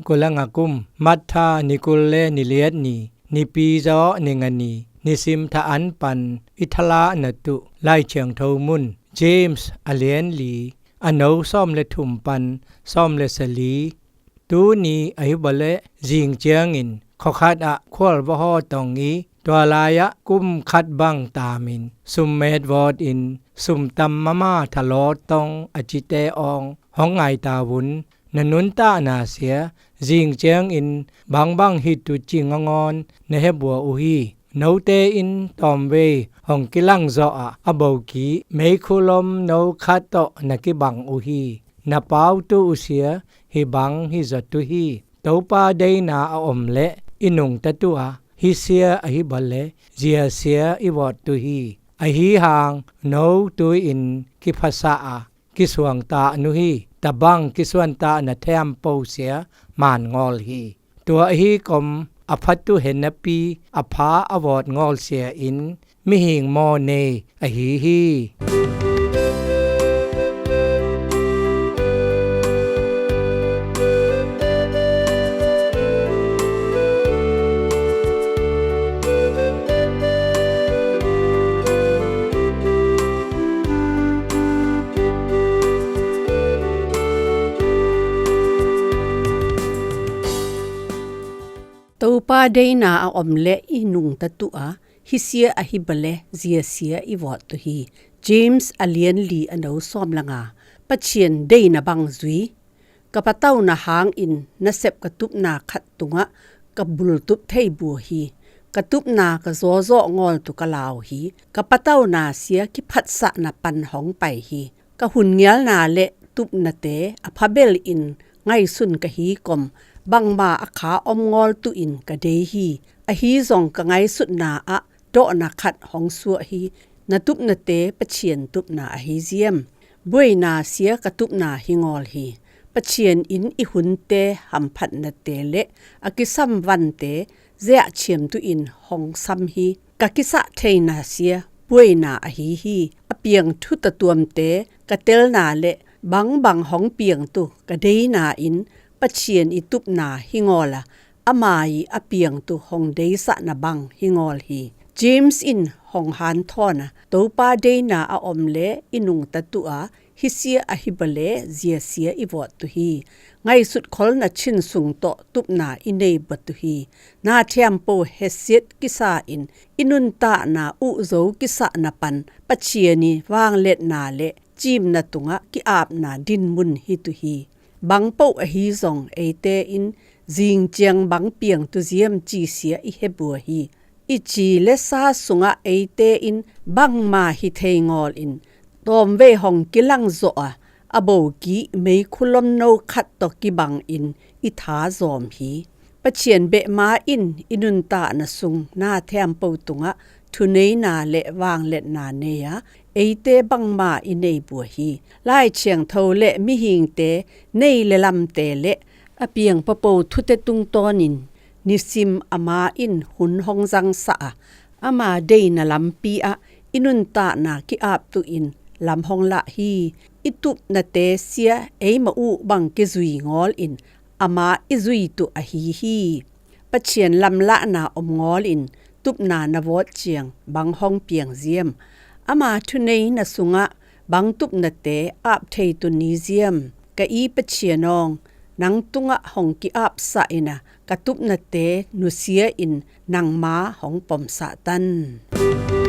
กุลังกุมมัทธานิกุลเลนิเลียดนีนิปีจอนิงานีนิซิมทาอันปันอิทลานตุไลเชียงโทมุนเจมส์อเลียนลีอโนซ่อมเลทุมปันซ่อมเลสลีตูนีอหิบะเลจิงเจียงอินขอคัดอะควอลบะฮอตองอีตัวลายะกุมคัดบังตามินสุมเมดวอดอินสุมตัมมะมาทะลอตองอจิเตอองห้องไงตาวุนนนุนตานาเสียจิงเจียงอินบังฮิตุจิงงอนเนเฮบัวอุฮีโนเตอินตอมเวห้องกิลังซออะอบอกีเมคุลมโนคัตโตนกิบังอุฮีนาปาวตุอุเสียฮิบังฮิจตุฮีโตปาเดนาอมเลอินุงตะตุอาฮิเสียอหิบัลเลเจียเสียอิวอตุฮีอหิหางโนตุอินกิภาษากิสวงตาอนุฮีตะบังกิสวนตานะแทมโปเสียมานงอลฮีตัวอหิกมอภัตตุเห็นนปีอภาอวอดงอลเสียอินมิหิงมอเนอหิฮีตูปาเดนาอมเลอินุงตะตุอาฮิเสียอหิบะเลเจียเสียอีวอตุฮีเจมส์อเลียนลีอนาวซอมลงาปะเชียนเดนาบังซุยกะปะเต้านาหางอินนะเซบกะตุบนาขัดตุงะกะบุลตุบไทบัวฮีกะตุบนากะซอซองอลตุกะลาวฮีกะปะเต้านาเสียกิพัดสะนะปันหองไปฮีกะหุ่นเงียลนาเลตุบนะเตอพะเบลอินไงสุนกะฮีกอมบังมาอาขาอมงอลตุอินกะเดฮีอฮีซองกะไงสุดนาอะโดนะขัดหองสัวฮีนะตุบนะเตปะเชียนตุบนาอฮีเซียมบุยนาเสียกะตุบนาฮิงอลฮีปะเชียนอินอิหุนเตหัมพัดนะเตเลอะกิซัมวันเตเซะเชียมตุอินหองซัมฮีกะกิสะเทนาเสียบุยนาอฮีฮีอะเปียงทุตะตวมเตกะเตลนาเลบังหองเปียงตุกะเดนาอินปะเชียนอิตุบนาฮิงอลอะมายอะเปียงตุหองเดสะนะบังฮิงอลฮีเจมส์อินหองฮันทอนะโตปาเดนาออมเลอินุงตะตุอาฮิเสียอหิบะเลเจียเสียอีวอตุฮีไงสุดคอลนะชินสุงโตตุบนาอินเนบตุฮีนาเทียมโปเฮเซียตกิซาอินุนตานาอุโซกิสะนะปันปะเชียนีวางเล็ดนาเลจิมนะตุงะกิอาบนาดินมุนฮิตุฮีบังเป้าอฮีซองเอเตอินจิงเจียงบังเปียงตุเจียมจีเสียอิเฮบัวฮีอิจีเลซาสุงะเอเตอินบังมาฮิเทงอลอินตอมเวหองกิลังโซอะอโบกีเมคุลมโนขัดตอกิบังอินอิทาซอมฮีปะเชียนเบมาอินุนตานะสุงนาแทมเปาตุงะทุเนนาเลวางเลนาเนียเอเตบังมาอินเนบัวฮีไล่เชียงโทเลมิหิงเตเนเลลำเตเลอเปียงปะโปทุเตตุงตอนินนิซิมอามาอินหุนหงจังสะอามาเดนะลำปีอะอินุนตานากิอาบตุอินลำหงละฮีอิตุบนะเตเสียเอมาอุบังกิซุยงอลอินอามาอิซุยตุอะฮีปะเชียนลำละนาอมงอลอินตุบนานวดเจียงบังห้องเปียงเจียมอามาทุเนนะสุงะบังตุบนะเตอาบเทตุนีเจียมกะอีปะเชียนองนังตุงะหองกิอาบสะอินะกะตุบนะเตนุเสียอินนังมาหองปอมสะตัน